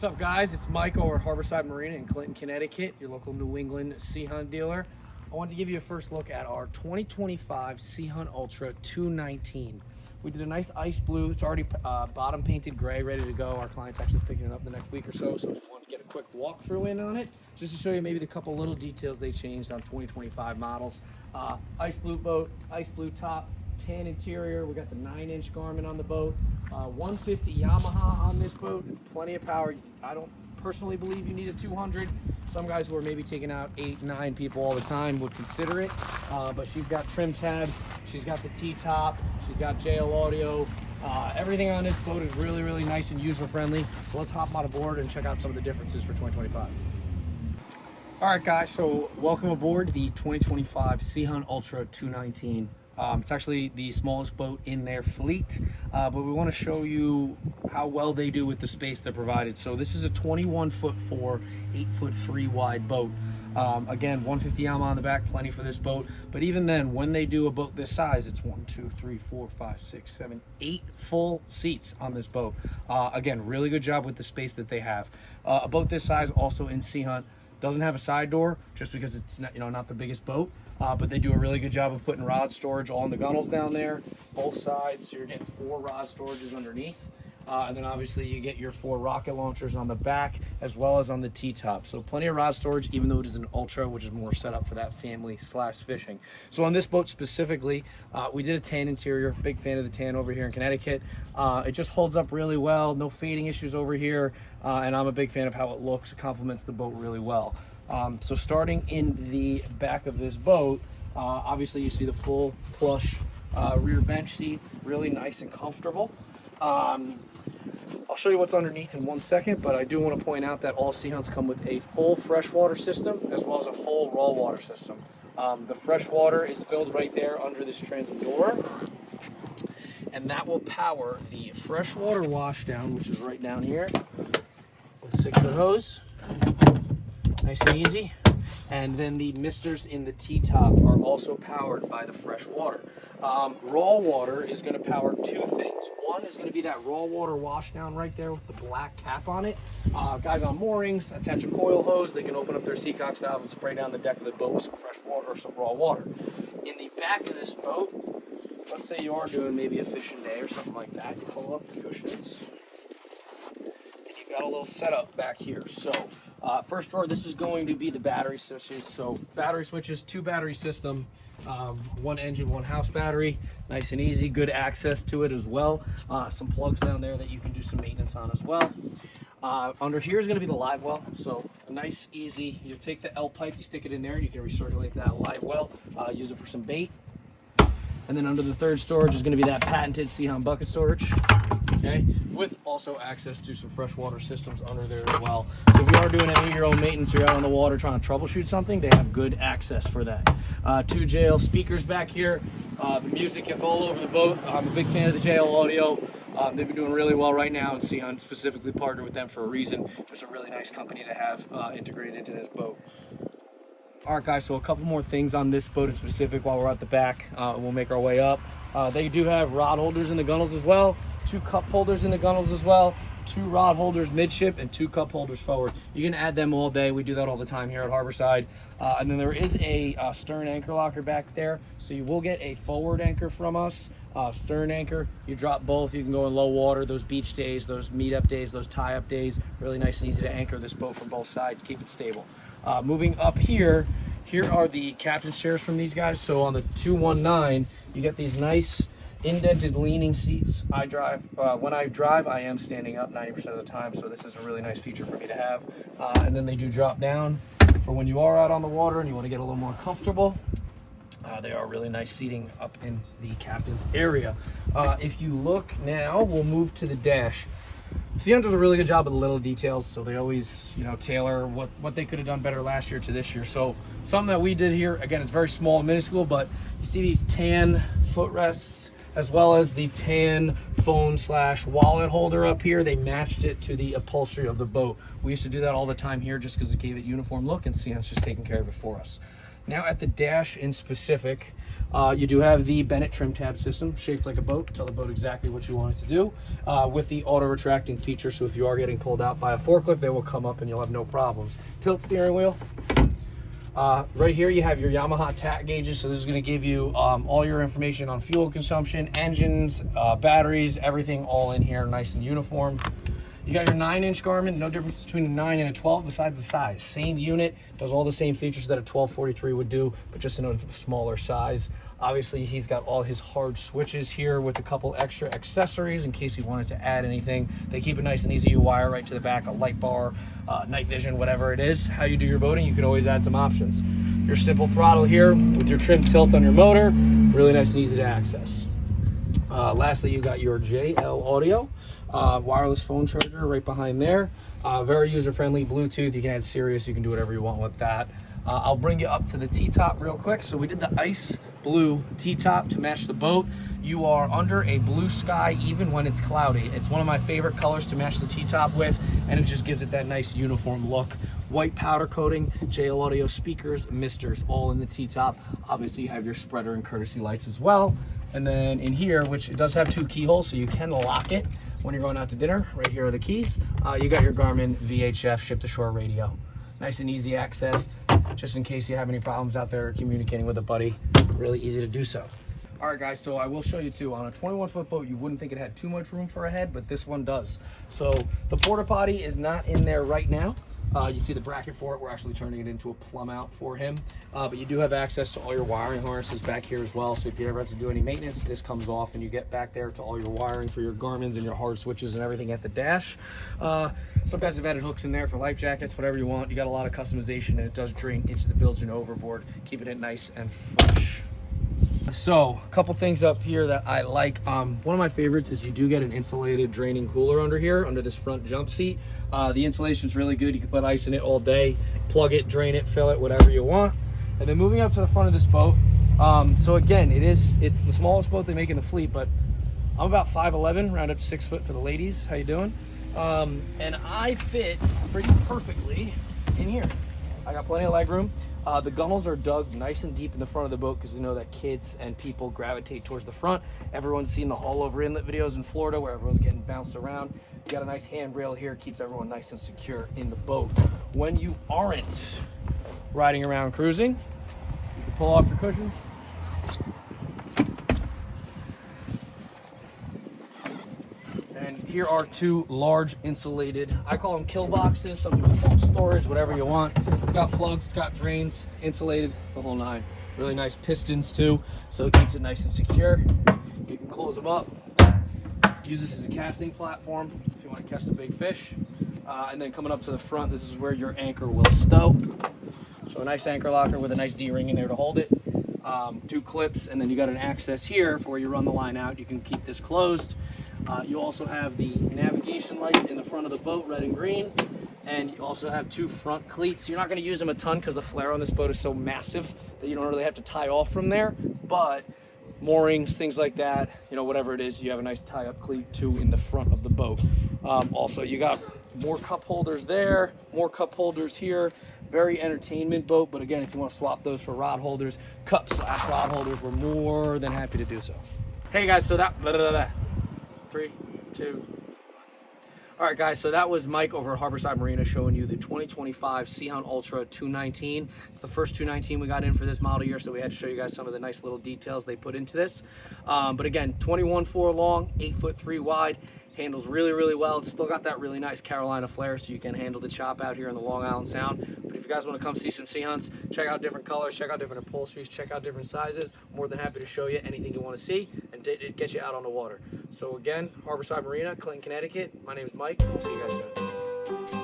What's up, guys? It's Mike over at Harborside Marina in Clinton, Connecticut, your local New England Sea Hunt dealer. I wanted to give you a first look at our 2025 Sea Hunt Ultra 219. We did a nice ice blue. It's already bottom painted gray, ready to go. Our client's actually picking it up the next week or so, so I just wanted to get a quick walkthrough in on it, just to show you maybe the couple little details they changed on 2025 models. Ice blue boat, ice blue top, tan interior. We got the 9-inch Garmin on the boat. 150 Yamaha on this boat. It's plenty of power. I don't personally believe you need a 200. Some guys who are maybe taking out 8, 9 people all the time would consider it. But she's got trim tabs. She's got the T-top. She's got JL audio. Everything on this boat is really, really nice and user-friendly. So let's hop on aboard and check out some of the differences for 2025. All right, guys, so welcome aboard the 2025 Sea Hunt Ultra 219. It's actually the smallest boat in their fleet, but we want to show you how well they do with the space they're provided. So this is a 21'4", 8'3" wide boat. Again, 150 Yamaha on the back, plenty for this boat. But even then, when they do a boat this size, it's 1, 2, 3, 4, 5, 6, 7, 8 full seats on this boat. Again, really good job with the space that they have. A boat this size, also in Sea Hunt, doesn't have a side door just because it's not, not the biggest boat. But they do a really good job of putting rod storage all in the gunnels down there, both sides. So you're getting 4 rod storages underneath. And then obviously you get your 4 rocket launchers on the back as well as on the T-top. So plenty of rod storage, even though it is an Ultra, which is more set up for that family/fishing. So on this boat specifically, we did a tan interior. Big fan of the tan over here in Connecticut. It just holds up really well. No fading issues over here. And I'm a big fan of how it looks. It complements the boat really well. So starting in the back of this boat, obviously you see the full plush rear bench seat, really nice and comfortable. I'll show you what's underneath in one second, but I do want to point out that all Sea Hunts come with a full freshwater system as well as a full raw water system. The freshwater is filled right there under this transom door, and that will power the freshwater washdown, which is right down here with a 6-foot hose. Nice and easy. And then the misters in the T-top are also powered by the fresh water. Raw water is going to power 2 things. One is going to be that raw water washdown right there with the black cap on it. Guys on moorings attach a coil hose. They can open up their Seacox valve and spray down the deck of the boat with some fresh water or some raw water. In the back of this boat, let's say you are doing maybe a fishing day or something like that. You pull up the cushions. Got a little setup back here. So first drawer, this is going to be the battery switches. So battery switches, 2 battery system, 1 engine, 1 house battery. Nice and easy, good access to it as well. Some plugs down there that you can do some maintenance on as well. Under here is going to be the live well. So a nice, easy, you take the L pipe, you stick it in there, you can recirculate that live well, use it for some bait. And then under the third storage is going to be that patented Sea Hunt bucket storage. Okay, with also access to some freshwater systems under there as well. So if you are doing any of your own maintenance or you're out on the water trying to troubleshoot something, they have good access for that. 2 JL speakers back here. The music gets all over the boat. I'm a big fan of the JL audio. They've been doing really well right now, and Sea Hunt specifically partnered with them for a reason. Just a really nice company to have integrated into this boat. All right, guys, so a couple more things on this boat in specific while we're at the back. We'll make our way up. They do have rod holders in the gunnels as well, 2 cup holders in the gunnels as well, 2 rod holders midship, and 2 cup holders forward. You can add them all day. We do that all the time here at Harborside. And then there is a stern anchor locker back there, so you will get a forward anchor from us. Stern anchor, you drop both. You can go in low water, those beach days, those meet-up days, those tie-up days. Really nice and easy to anchor this boat from both sides, keep it stable. Moving up here are the captain's chairs from these guys. So on the 219, you get these nice indented leaning seats. When I drive, I am standing up 90% of the time, so this is a really nice feature for me to have. And then they do drop down for when you are out on the water and you want to get a little more comfortable. They are really nice seating up in the captain's area. If you look now, we'll move to the dash. Sea Hunt does a really good job of the little details, so they always, tailor what they could have done better last year to this year. So something that we did here, again, it's very small and minuscule, but you see these tan footrests as well as the tan phone/wallet holder up here. They matched it to the upholstery of the boat. We used to do that all the time here just because it gave it uniform look, and Sea Hunt's just taking care of it for us. Now at the dash in specific, you do have the Bennett trim tab system, shaped like a boat. Tell the boat exactly what you want it to do, with the auto retracting feature. So if you are getting pulled out by a forklift, they will come up and you'll have no problems. Tilt steering wheel. Right here you have your Yamaha TAC gauges, so this is going to give you all your information on fuel consumption, engines, batteries, everything all in here, nice and uniform. You got your 9-inch Garmin, no difference between a 9 and a 12 besides the size. Same unit, does all the same features that a 1243 would do, but just in a smaller size. Obviously, he's got all his hard switches here with a couple extra accessories in case you wanted to add anything. They keep it nice and easy. You wire right to the back, a light bar, night vision, whatever it is. How you do your boating, you can always add some options. Your simple throttle here with your trim tilt on your motor, really nice and easy to access. Lastly, you got your JL audio, wireless phone charger right behind there. Very user-friendly, Bluetooth. You can add Sirius. You can do whatever you want with that. I'll bring you up to the T-top real quick. So we did the ice blue T-top to match the boat. You are under a blue sky even when it's cloudy. It's one of my favorite colors to match the T-top with, and it just gives it that nice uniform look. White powder coating, JL audio speakers, misters, all in the T-top. Obviously, you have your spreader and courtesy lights as well. And then in here, which it does have 2 keyholes, so you can lock it when you're going out to dinner. Right here are the keys. You got your Garmin VHF ship-to-shore radio. Nice and easy accessed, just in case you have any problems out there communicating with a buddy. Really easy to do so. All right, guys, so I will show you too. On a 21-foot boat, you wouldn't think it had too much room for a head, but this one does. So the porta potty is not in there right now. You see the bracket for it. We're actually turning it into a plumb out for him. But you do have access to all your wiring harnesses back here as well. So if you ever have to do any maintenance, this comes off and you get back there to all your wiring for your Garmins and your hard switches and everything at the dash. Some guys have added hooks in there for life jackets, whatever you want. You got a lot of customization, and it does drain into the bilge and overboard, keeping it nice and fresh. So a couple things up here that I like. One of my favorites is you do get an insulated draining cooler under here, under this front jump seat. The insulation is really good. You can put ice in it all day, plug it, drain it, fill it, whatever you want. And then moving up to the front of this boat. So again, it's the smallest boat they make in the fleet, but I'm about 5'11", round up to 6 foot for the ladies. How you doing? And I fit pretty perfectly in here. I got plenty of leg room. The gunnels are dug nice and deep in the front of the boat because they know that kids and people gravitate towards the front. Everyone's seen the haul over inlet videos in Florida where everyone's getting bounced around. You got a nice handrail here, keeps everyone nice and secure in the boat. When you aren't riding around cruising, you can pull off your cushions. And here are 2 large insulated, I call them kill boxes. Some people call them storage, whatever you want. It's got plugs, it's got drains, insulated, the whole 9. Really nice pistons too, so it keeps it nice and secure. You can close them up. Use this as a casting platform if you want to catch the big fish. And then coming up to the front, this is where your anchor will stow. So a nice anchor locker with a nice D-ring in there to hold it. 2 clips, and then you got an access here for where you run the line out. You can keep this closed. You also have the navigation lights in the front of the boat, red and green, and you also have 2 front cleats. You're not going to use them a ton because the flare on this boat is so massive that you don't really have to tie off from there, but moorings, things like that, you know, whatever it is, you have a nice tie-up cleat too in the front of the boat. Also, you got more cup holders there, more cup holders here. Very entertainment boat, but again, if you want to swap those for rod holders, cup/rod holders, we're more than happy to do so. Hey guys, so that 3, 2. All right, guys, so that was Mike over at Harborside Marina showing you the 2025 Seahound Ultra 219. It's the first 219 we got in for this model year, so we had to show you guys some of the nice little details they put into this. But again, 21.4 long, 8'3" wide. Handles really, really well. It's still got that really nice Carolina flare, so you can handle the chop out here in the Long Island Sound. But if you guys want to come see some sea hunts, check out different colors, check out different upholsteries, check out different sizes. More than happy to show you anything you want to see and get you out on the water. So again, Harborside Marina, Clinton, Connecticut. My name is Mike. We'll see you guys soon.